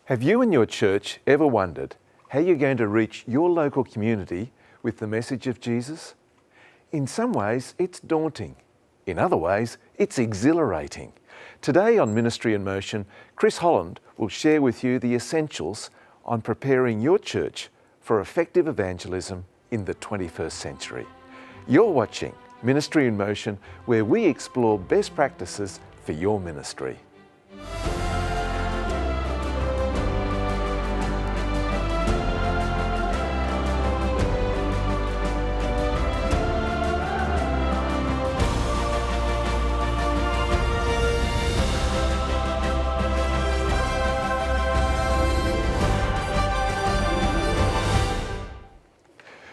Have you and your church ever wondered how you're going to reach your local community with the message of Jesus? In some ways, it's daunting. In other ways, it's exhilarating. Today on Ministry in Motion, Chris Holland will share with you the essentials on preparing your church for effective evangelism in the 21st century. You're watching Ministry in Motion, where we explore best practices for your ministry.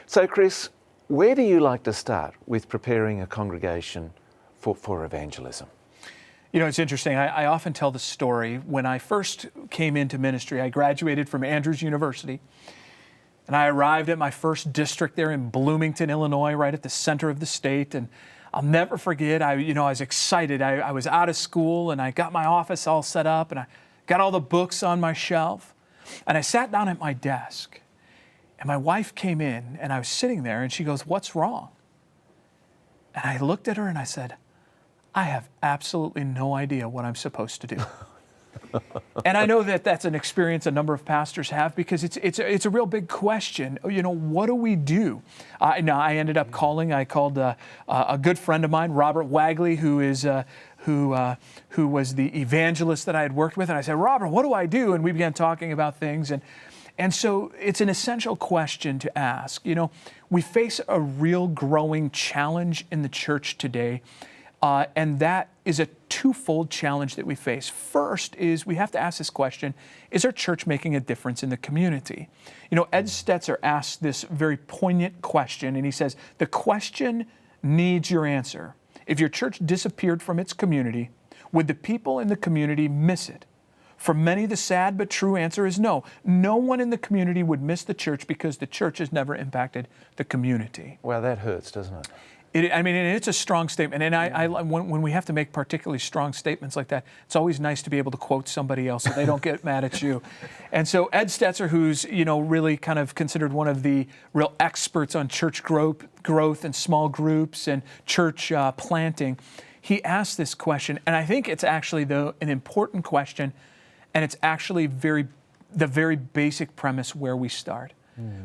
So Chris, where do you like to start with preparing a congregation for evangelism? You know, it's interesting. I often tell the story. When I first came into ministry, I graduated from Andrews University, and I arrived at my first district there in Bloomington, Illinois, right at the center of the state. And I'll never forget, I was excited. I was out of school, and I got my office all set up, and I got all the books on my shelf, and I sat down at my desk. And my wife came in, and I was sitting there, and she goes, "What's wrong?" And I looked at her and I said, "I have absolutely no idea what I'm supposed to do." And I know that that's an experience a number of pastors have, because it's a real big question. You know, what do we do? Now, I ended up calling. I called a good friend of mine, Robert Wagley, who was the evangelist that I had worked with, and I said, "Robert, what do I do?" And we began talking about things, and so it's an essential question to ask. You know, we face a real growing challenge in the church today, and that is a twofold challenge that we face. First is we have to ask this question: is our church making a difference in the community? You know, Ed Stetzer asked this very poignant question, and he says, the question needs your answer. If your church disappeared from its community, would the people in the community miss it? For many, the sad but true answer is no. No one in the community would miss the church because the church has never impacted the community. Well, that hurts, doesn't it? And it's a strong statement. And when we have to make particularly strong statements like that, it's always nice to be able to quote somebody else so they don't get mad at you. And so Ed Stetzer, who's really kind of considered one of the real experts on church growth and small groups and church planting, he asked this question, and I think it's actually an important question. And it's actually the very basic premise where we start.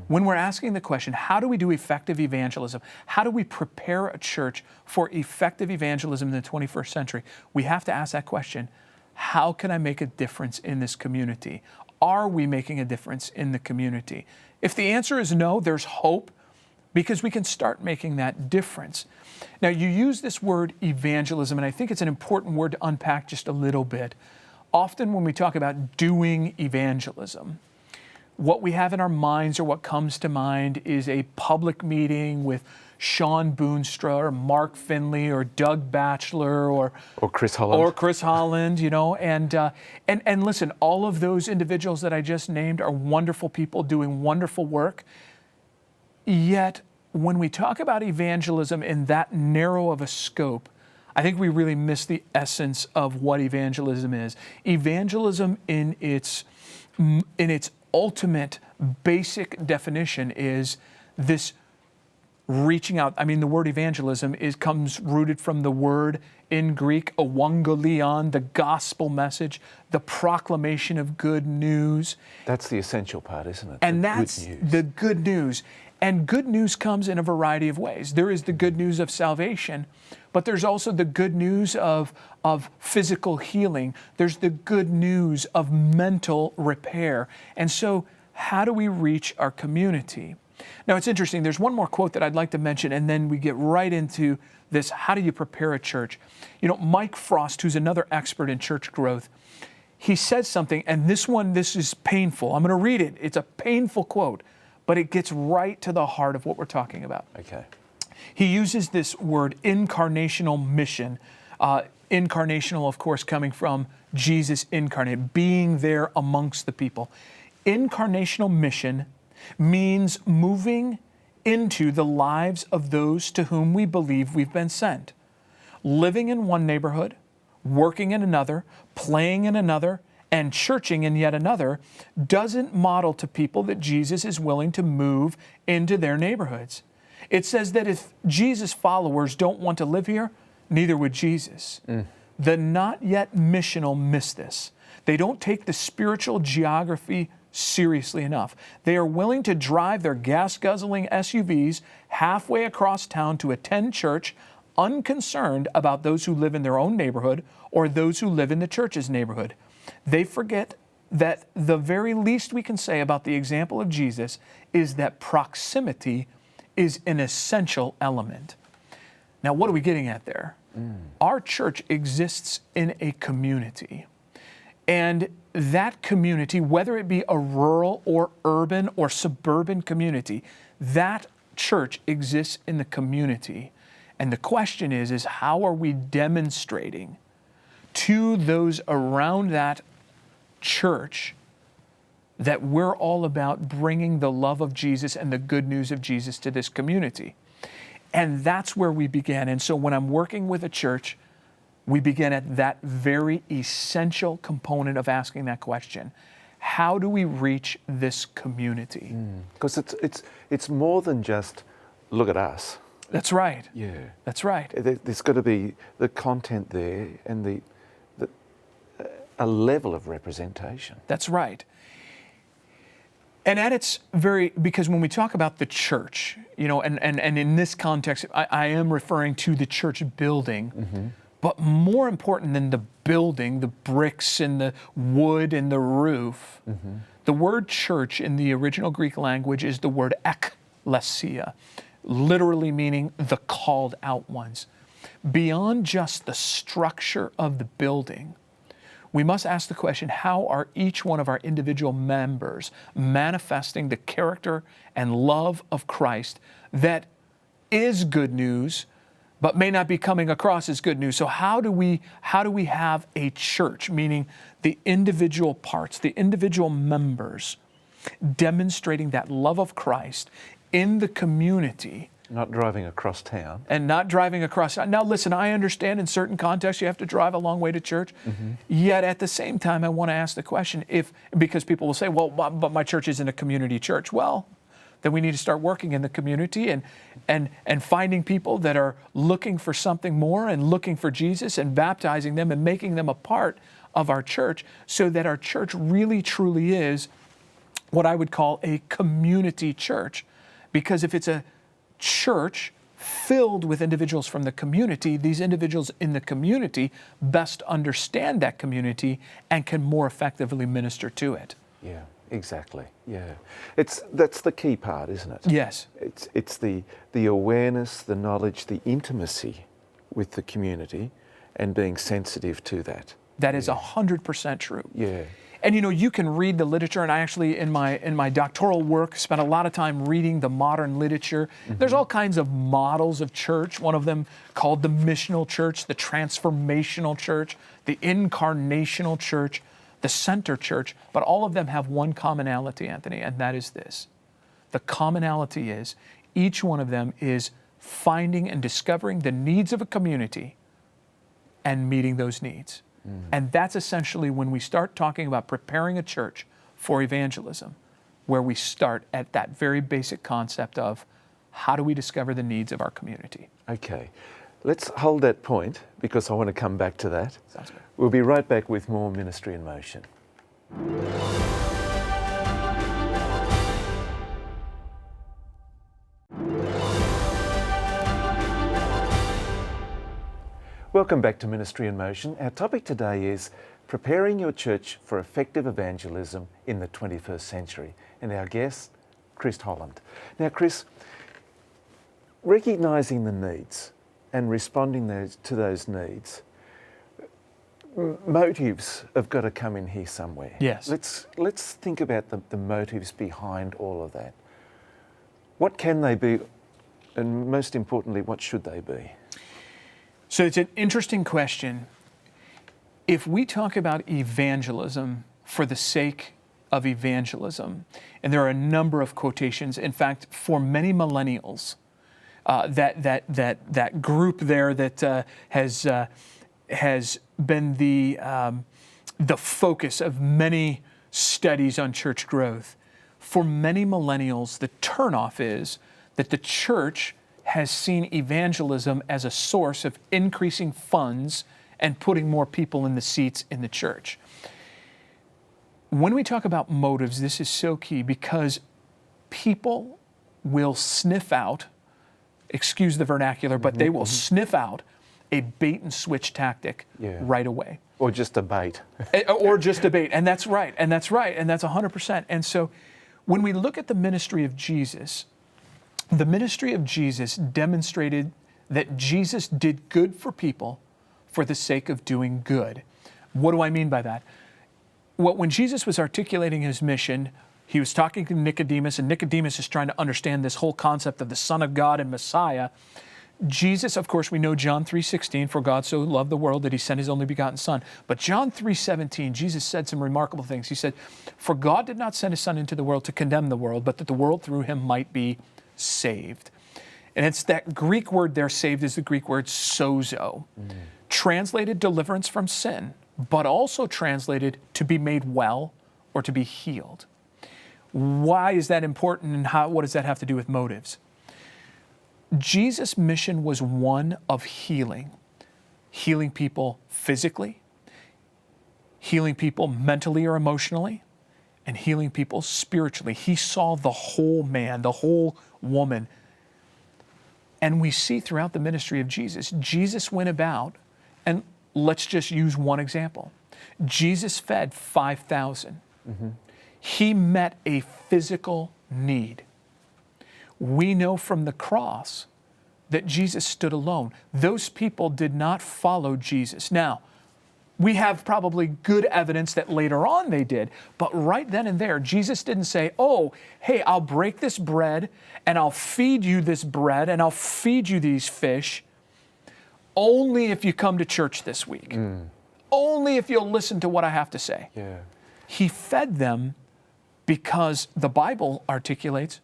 When we're asking the question, how do we do effective evangelism? How do we prepare a church for effective evangelism in the 21st century? We have to ask that question: how can I make a difference in this community? Are we making a difference in the community? If the answer is no, there's hope, because we can start making that difference. Now, you use this word evangelism, and I think it's an important word to unpack just a little bit. Often when we talk about doing evangelism, what we have in our minds, or what comes to mind, is a public meeting with Sean Boonstra or Mark Finley or Doug Batchelor or Chris Holland. And listen, all of those individuals that I just named are wonderful people doing wonderful work. Yet when we talk about evangelism in that narrow of a scope, I think we really miss the essence of what evangelism is. Evangelism in its ultimate basic definition is this reaching out. I mean, the word evangelism comes rooted from the word in Greek, euangelion, the gospel message, the proclamation of good news. That's the essential part, isn't it? And that's the good news. And good news comes in a variety of ways. There is the good news of salvation, but there's also the good news of physical healing. There's the good news of mental repair. And so, how do we reach our community? Now, it's interesting. There's one more quote that I'd like to mention, and then we get right into this: how do you prepare a church? You know, Mike Frost, who's another expert in church growth, he says something, and this is painful. I'm going to read it. It's a painful quote, but it gets right to the heart of what we're talking about. Okay. He uses this word, incarnational mission. Incarnational, of course, coming from Jesus incarnate, being there amongst the people. Incarnational mission means moving into the lives of those to whom we believe we've been sent. Living in one neighborhood, working in another, playing in another, And churching in yet another doesn't model to people that Jesus is willing to move into their neighborhoods. It says that if Jesus' followers don't want to live here, neither would Jesus. The not yet missional miss this. They don't take the spiritual geography seriously enough. They are willing to drive their gas-guzzling SUVs halfway across town to attend church, unconcerned about those who live in their own neighborhood or those who live in the church's neighborhood. They forget that the very least we can say about the example of Jesus is that proximity is an essential element. Now, what are we getting at there? Our church exists in a community. And that community, whether it be a rural or urban or suburban community, that church exists in the community. And the question is how are we demonstrating to those around that church that we're all about bringing the love of Jesus and the good news of Jesus to this community? And that's where we began. And so when I'm working with a church, we begin at that very essential component of asking that question. How do we reach this community? Because it's more than just look at us. That's right. Yeah. That's right. There's got to be the content there and a level of representation. That's right. And at its very, because when we talk about the church, and in this context, I am referring to the church building, but more important than the building, the bricks and the wood and the roof, the word church in the original Greek language is the word ekklesia, literally meaning the called out ones. Beyond just the structure of the building, we must ask the question, how are each one of our individual members manifesting the character and love of Christ that is good news, but may not be coming across as good news? So how do we have a church, meaning the individual parts, the individual members, demonstrating that love of Christ in the community? Not driving across town. And not driving across. Now, listen, I understand in certain contexts you have to drive a long way to church. Yet at the same time, I want to ask the question, because people will say, well, but my church isn't a community church. Well, then we need to start working in the community and finding people that are looking for something more and looking for Jesus and baptizing them and making them a part of our church so that our church really truly is what I would call a community church. Because if it's a church filled with individuals from the community, these individuals in the community best understand that community and can more effectively minister to it. Yeah, exactly. Yeah. That's the key part, isn't it? Yes. It's the awareness, the knowledge, the intimacy with the community and being sensitive to that. That is 100% true. Yeah. And you can read the literature, and I actually, in my doctoral work, spent a lot of time reading the modern literature. There's all kinds of models of church, one of them called the missional church, the transformational church, the incarnational church, the center church, but all of them have one commonality, Anthony, and that is this. The commonality is each one of them is finding and discovering the needs of a community and meeting those needs. And that's essentially when we start talking about preparing a church for evangelism, where we start at that very basic concept of how do we discover the needs of our community. Okay, let's hold that point because I want to come back to that. Sounds good. We'll be right back with more Ministry in Motion. Welcome back to Ministry in Motion. Our topic today is preparing your church for effective evangelism in the 21st century. And our guest, Chris Holland. Now, Chris, recognising the needs and responding to those needs, motives have got to come in here somewhere. Yes. Let's think about the motives behind all of that. What can they be, and most importantly, what should they be? So it's an interesting question. If we talk about evangelism for the sake of evangelism, and there are a number of quotations, in fact, for many millennials, that group there that has been the focus of many studies on church growth. For many millennials, the turnoff is that the church has seen evangelism as a source of increasing funds and putting more people in the seats in the church. When we talk about motives, this is so key because people will sniff out, excuse the vernacular, but they will sniff out a bait and switch tactic right away. Or just a bait. Or just a bait. And that's right. And that's right. And that's 100%. And so when we look at the ministry of Jesus demonstrated that Jesus did good for people for the sake of doing good. What do I mean by that? Well, when Jesus was articulating his mission, he was talking to Nicodemus, and Nicodemus is trying to understand this whole concept of the Son of God and Messiah. Jesus, of course, we know John 3:16, for God so loved the world that he sent his only begotten Son. But John 3:17, Jesus said some remarkable things. He said, for God did not send his Son into the world to condemn the world, but that the world through him might be saved. And it's that Greek word there, saved, is the Greek word sozo, translated deliverance from sin, but also translated to be made well or to be healed. Why is that important, and what does that have to do with motives? Jesus' mission was one of healing people physically, healing people mentally or emotionally, and healing people spiritually. He saw the whole man, the whole woman. And we see throughout the ministry of Jesus, Jesus went about, and let's just use one example. Jesus fed 5,000. He met a physical need. We know from the cross that Jesus stood alone. Those people did not follow Jesus. Now, we have probably good evidence that later on they did, but right then and there, Jesus didn't say, oh, hey, I'll break this bread and I'll feed you this bread and I'll feed you these fish only if you come to church this week. Only if you'll listen to what I have to say. He fed them because the Bible articulates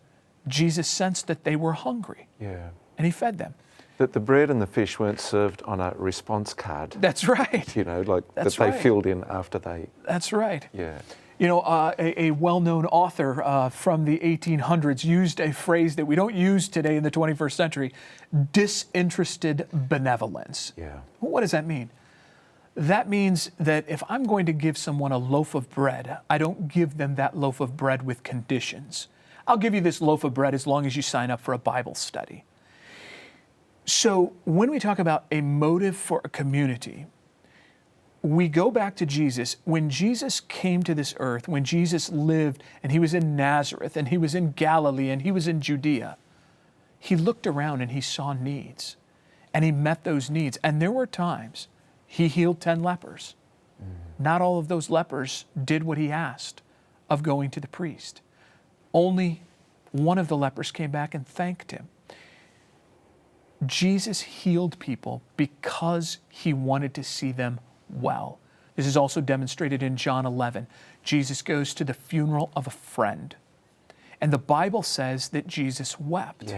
Jesus sensed that they were hungry. And he fed them. That the bread and the fish weren't served on a response card. That's right. You know, like That's that they right. filled in after they... That's right. Yeah. You know, a well-known author from the 1800s used a phrase that we don't use today in the 21st century, disinterested benevolence. What does that mean? That means that if I'm going to give someone a loaf of bread, I don't give them that loaf of bread with conditions. I'll give you this loaf of bread as long as you sign up for a Bible study. So when we talk about a motive for a community, we go back to Jesus. When Jesus came to this earth, when Jesus lived, and he was in Nazareth, and he was in Galilee, and he was in Judea, he looked around and he saw needs, and he met those needs. And there were times he healed 10 lepers. Not all of those lepers did what he asked of going to the priest. Only one of the lepers came back and thanked him. Jesus healed people because he wanted to see them well. This is also demonstrated in John 11. Jesus goes to the funeral of a friend, and the Bible says that Jesus wept.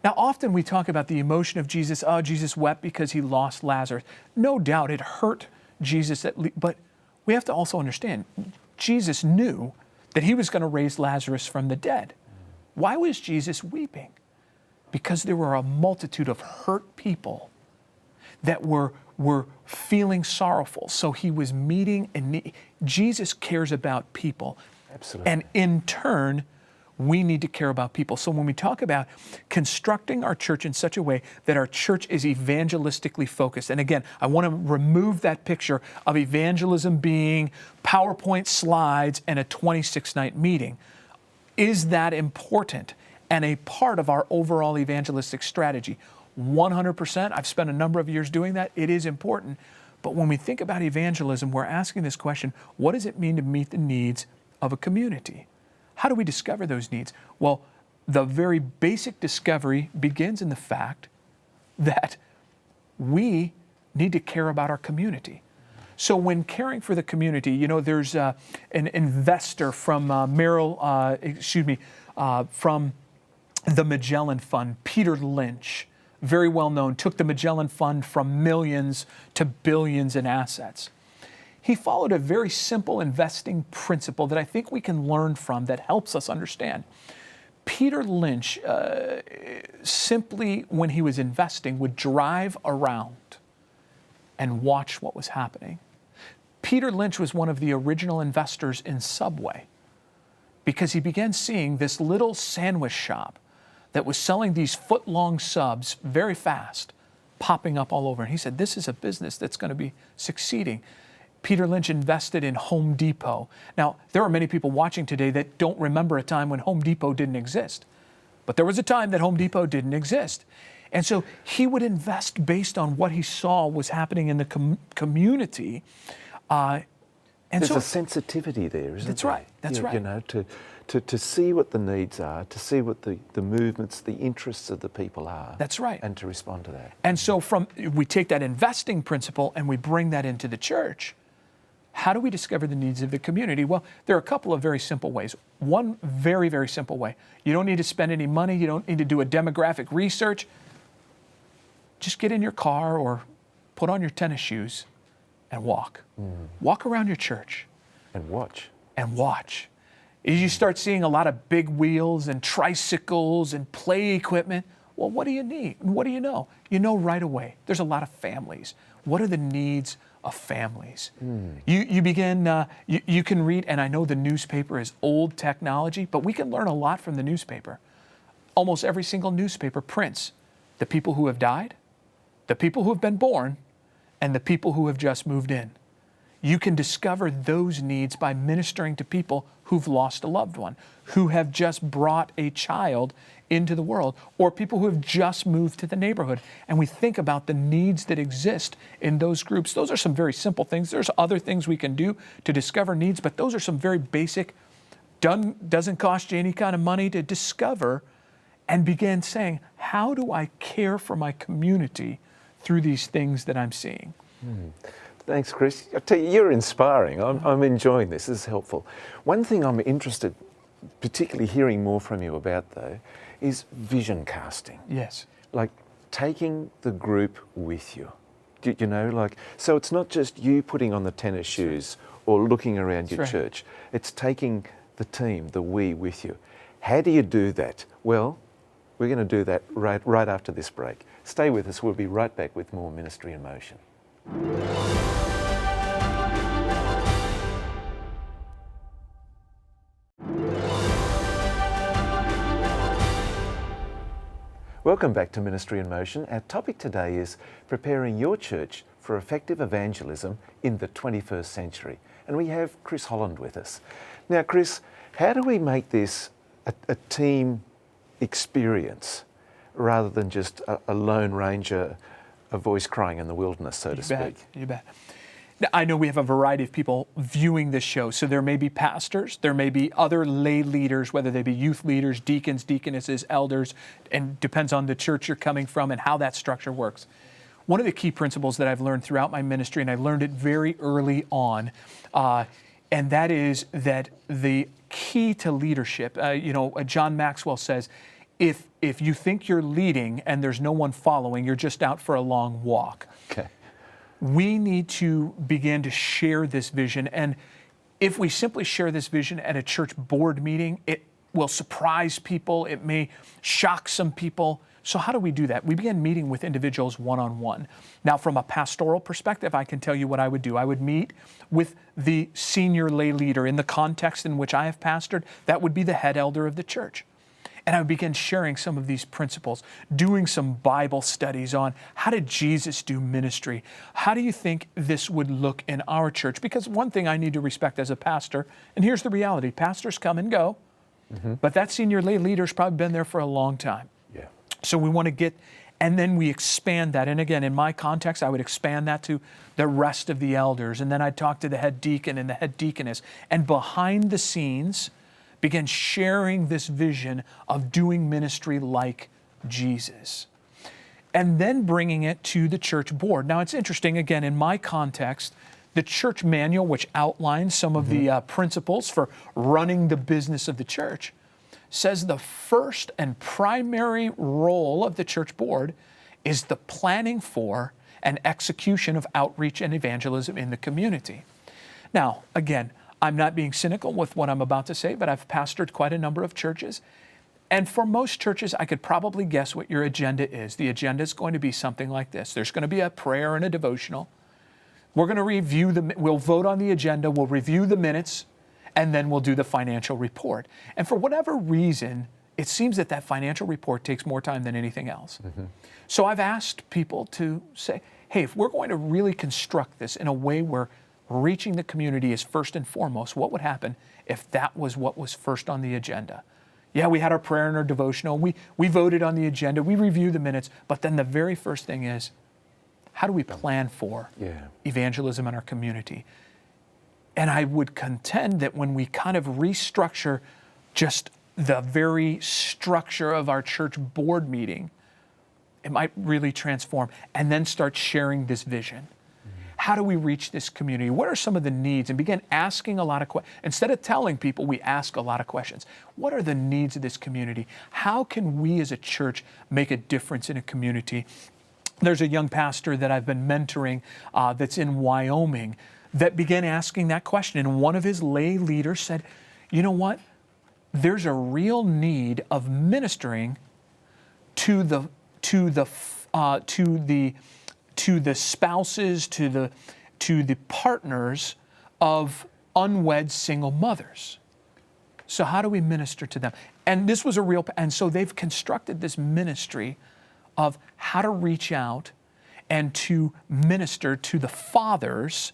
Now, often we talk about the emotion of Jesus. Oh, Jesus wept because he lost Lazarus. No doubt it hurt Jesus, but we have to also understand, Jesus knew that he was going to raise Lazarus from the dead. Why was Jesus weeping? Because there were a multitude of hurt people that were feeling sorrowful. So he was meeting a need. Jesus cares about people. Absolutely. And in turn, we need to care about people. So when we talk about constructing our church in such a way that our church is evangelistically focused, and again, I want to remove that picture of evangelism being PowerPoint slides and a 26-night meeting. Is that important and a part of our overall evangelistic strategy? 100%. I've spent a number of years doing that. It is important. But when we think about evangelism, we're asking this question, what does it mean to meet the needs of a community? How do we discover those needs? Well, the very basic discovery begins in the fact that we need to care about our community. So when caring for the community, you know, there's an investor from from the Magellan Fund, Peter Lynch, very well known, took the Magellan Fund from millions to billions in assets. he followed a very simple investing principle that I think we can learn from that helps us understand. Peter Lynch, simply when he was investing, would drive around and watch what was happening. Peter Lynch was one of the original investors in Subway because he began seeing this little sandwich shop that was selling these foot-long subs very fast, popping up all over. And he said, this is a business that's going to be succeeding. Peter Lynch invested in Home Depot. Now, there are many people watching today that don't remember a time when Home Depot didn't exist. But there was a time that Home Depot didn't exist. And so he would invest based on what he saw was happening in the community. There's a sensitivity there, isn't that's there? Right. That's right. You know, to see what the needs are, to see what the movements, the interests of the people are. That's right. And to respond to that. And so we take that investing principle and we bring that into the church. How do we discover the needs of the community? Well, there are a couple of very simple ways. One very, very simple way. You don't need to spend any money. You don't need to do a demographic research. Just get in your car or put on your tennis shoes and walk. Walk around your church. And watch. And watch. As you start seeing a lot of big wheels and tricycles and play equipment, well, what do you need? What do you know? You know right away. There's a lot of families. What are the needs of families? You begin, you can read, and I know the newspaper is old technology, but we can learn a lot from the newspaper. Almost every single newspaper prints the people who have died, the people who have been born, and the people who have just moved in. You can discover those needs by ministering to people who've lost a loved one, who have just brought a child into the world, or people who have just moved to the neighborhood. And we think about the needs that exist in those groups. Those are some very simple things. There's other things we can do to discover needs, but those are some very basic, doesn't cost you any kind of money to discover and begin saying, how do I care for my community through these things that I'm seeing? Thanks, Chris. I tell you, you're inspiring. I'm enjoying this. This is helpful. One thing I'm interested, particularly hearing more from you about, though, is vision casting. Yes. Like taking the group with you. You know, like, so it's not just you putting on the tennis shoes or looking around your church. It's taking the team, the we, with you. How do you do that? Well, we're going to do that right after this break. Stay with us. We'll be right back with more Ministry in Motion. Welcome back to Ministry in Motion. Our topic today is preparing your church for effective evangelism in the 21st century. And we have Chris Holland with us. Now, Chris, how do we make this a team experience rather than just a lone ranger, a voice crying in the wilderness, so to speak? You bet. Now, I know we have a variety of people viewing this show. So there may be pastors, there may be other lay leaders, whether they be youth leaders, deacons, deaconesses, elders, and depends on the church you're coming from and how that structure works. One of the key principles that I've learned throughout my ministry, and I learned it very early on, and that is that the key to leadership, John Maxwell says, if you think you're leading and there's no one following, you're just out for a long walk. Okay. We need to begin to share this vision. And if we simply share this vision at a church board meeting, it will surprise people. It may shock some people. So how do we do that? We begin meeting with individuals one-on-one. Now, from a pastoral perspective, I can tell you what I would do. I would meet with the senior lay leader. In the context in which I have pastored, that would be the head elder of the church. And I would begin sharing some of these principles, doing some Bible studies on how did Jesus do ministry? How do you think this would look in our church? Because one thing I need to respect as a pastor, and here's the reality, pastors come and go, but that senior lay leader's probably been there for a long time. Yeah. So we want to get, and then we expand that. And again, in my context, I would expand that to the rest of the elders. And then I'd talk to the head deacon and the head deaconess. And behind the scenes, begin sharing this vision of doing ministry like Jesus. And then bringing it to the church board. Now, it's interesting, again, in my context, the church manual, which outlines some of the principles for running the business of the church, says the first and primary role of the church board is the planning for and execution of outreach and evangelism in the community. Now, again, I'm not being cynical with what I'm about to say, but I've pastored quite a number of churches. And for most churches, I could probably guess what your agenda is. The agenda is going to be something like this. There's going to be a prayer and a devotional. We're going to we'll vote on the agenda, we'll review the minutes, and then we'll do the financial report. And for whatever reason, it seems that financial report takes more time than anything else. So I've asked people to say, hey, if we're going to really construct this in a way where reaching the community is first and foremost, what would happen if that was what was first on the agenda? Yeah, we had our prayer and our devotional. We voted on the agenda. We reviewed the minutes. But then the very first thing is, how do we plan for evangelism in our community? And I would contend that when we kind of restructure just the very structure of our church board meeting, it might really transform, and then start sharing this vision. How do we reach this community? What are some of the needs? And begin asking a lot of questions. Instead of telling people, we ask a lot of questions. What are the needs of this community? How can we as a church make a difference in a community? There's a young pastor that I've been mentoring that's in Wyoming that began asking that question. And one of his lay leaders said, you know what? There's a real need of ministering to the spouses, to the partners of unwed single mothers. So how do we minister to them? And this was and so they've constructed this ministry of how to reach out and to minister to the fathers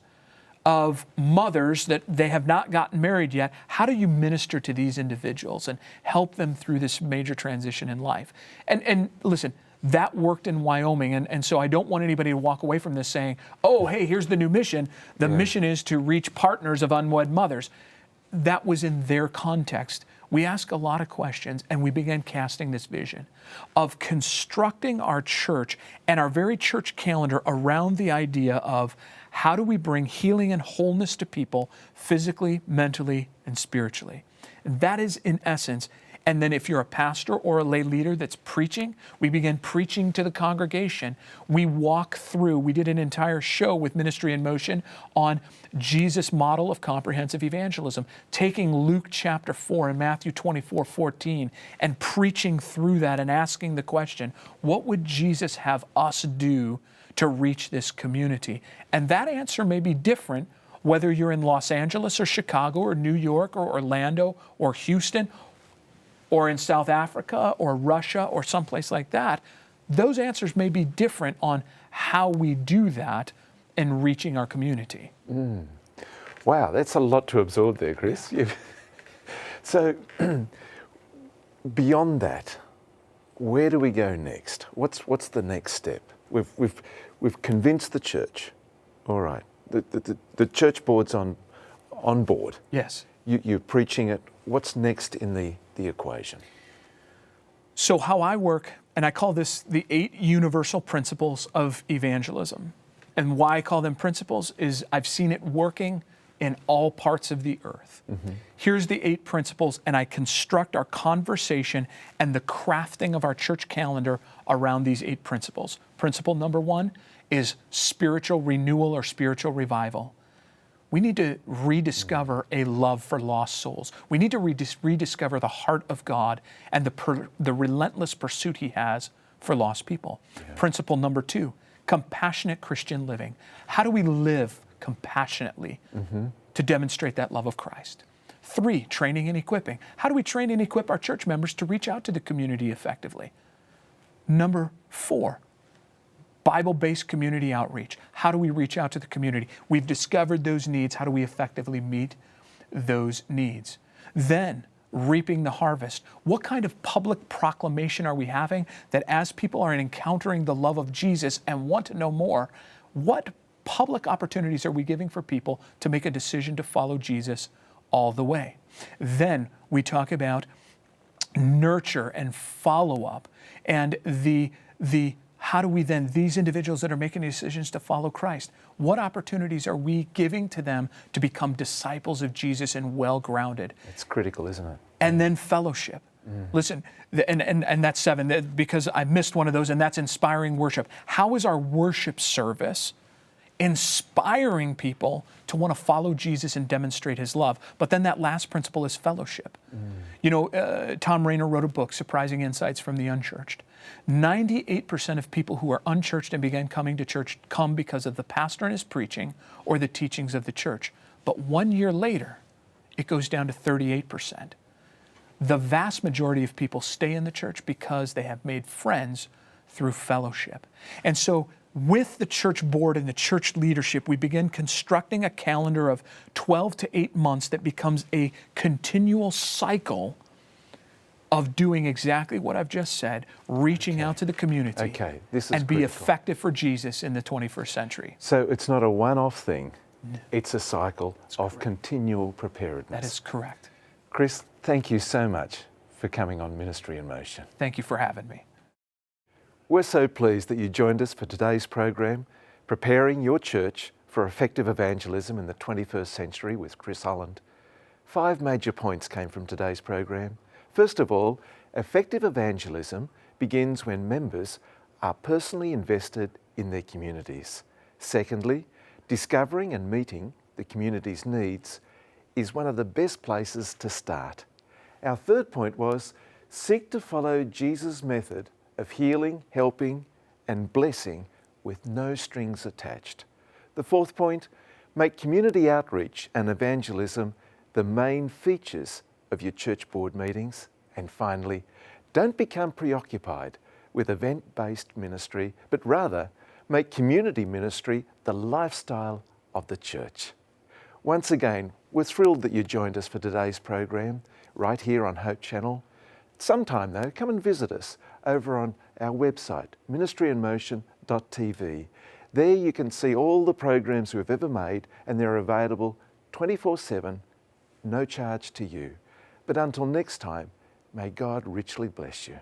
of mothers that they have not gotten married yet. How do you minister to these individuals and help them through this major transition in life? And listen, that worked in Wyoming. And so I don't want anybody to walk away from this saying, oh, hey, here's the new mission. The mission is to reach partners of unwed mothers. That was in their context. We ask a lot of questions, and we began casting this vision of constructing our church and our very church calendar around the idea of how do we bring healing and wholeness to people physically, mentally, and spiritually. And that is in essence. And then if you're a pastor or a lay leader that's preaching, we begin preaching to the congregation. We walk through, we did an entire show with Ministry in Motion on Jesus' model of comprehensive evangelism, taking Luke chapter 4 and Matthew 24:14 and preaching through that and asking the question, what would Jesus have us do to reach this community? And that answer may be different whether you're in Los Angeles or Chicago or New York or Orlando or Houston or in South Africa or Russia or someplace like that. Those answers may be different on how we do that in reaching our community. Wow, that's a lot to absorb there, Chris. So beyond that, where do we go next? What's the next step? We've convinced the church. All right, the church board's on board. Yes. You're preaching it. What's next in the equation? So how I work, and I call this the 8 universal principles of evangelism. And why I call them principles is I've seen it working in all parts of the earth. Here's the 8 principles, and I construct our conversation and the crafting of our church calendar around these 8 principles. Principle number 1 is spiritual renewal or spiritual revival. We need to rediscover a love for lost souls. We need to rediscover the heart of God and the relentless pursuit He has for lost people. Principle number 2, compassionate Christian living. How do we live compassionately to demonstrate that love of Christ? 3, training and equipping. How do we train and equip our church members to reach out to the community effectively? Number 4, Bible-based community outreach. How do we reach out to the community? We've discovered those needs. How do we effectively meet those needs? Then, reaping the harvest. What kind of public proclamation are we having that as people are encountering the love of Jesus and want to know more, what public opportunities are we giving for people to make a decision to follow Jesus all the way? Then we talk about nurture and follow-up and the how do we then, these individuals that are making decisions to follow Christ, what opportunities are we giving to them to become disciples of Jesus and well-grounded? It's critical, isn't it? And then fellowship. Listen, and that's 7, because I missed one of those, and that's inspiring worship. How is our worship service inspiring people to want to follow Jesus and demonstrate his love. But then that last principle is fellowship. You know, Tom Rainer wrote a book, Surprising Insights from the Unchurched. 98% of people who are unchurched and began coming to church come because of the pastor and his preaching or the teachings of the church. But 1 year later, it goes down to 38%. The vast majority of people stay in the church because they have made friends through fellowship. And so with the church board and the church leadership, we begin constructing a calendar of 12 to 8 months that becomes a continual cycle of doing exactly what I've just said, reaching out to the community This is and be critical. effective for Jesus in the 21st century. So it's not a one-off thing, it's a cycle of continual preparedness. That is correct. Chris, thank you so much for coming on Ministry in Motion. Thank you for having me. We're so pleased that you joined us for today's program, Preparing Your Church for Effective Evangelism in the 21st Century with Chris Holland. 5 major points came from today's program. First of all, effective evangelism begins when members are personally invested in their communities. Secondly, discovering and meeting the community's needs is one of the best places to start. Our third point was, seek to follow Jesus' method of healing, helping, and blessing with no strings attached. The fourth point, make community outreach and evangelism the main features of your church board meetings. And finally, don't become preoccupied with event-based ministry, but rather make community ministry the lifestyle of the church. Once again, we're thrilled that you joined us for today's program, right here on Hope Channel. Sometime though, come and visit us over on our website, ministryinmotion.tv. There you can see all the programs we've ever made, and they're available 24/7, no charge to you. But until next time, may God richly bless you.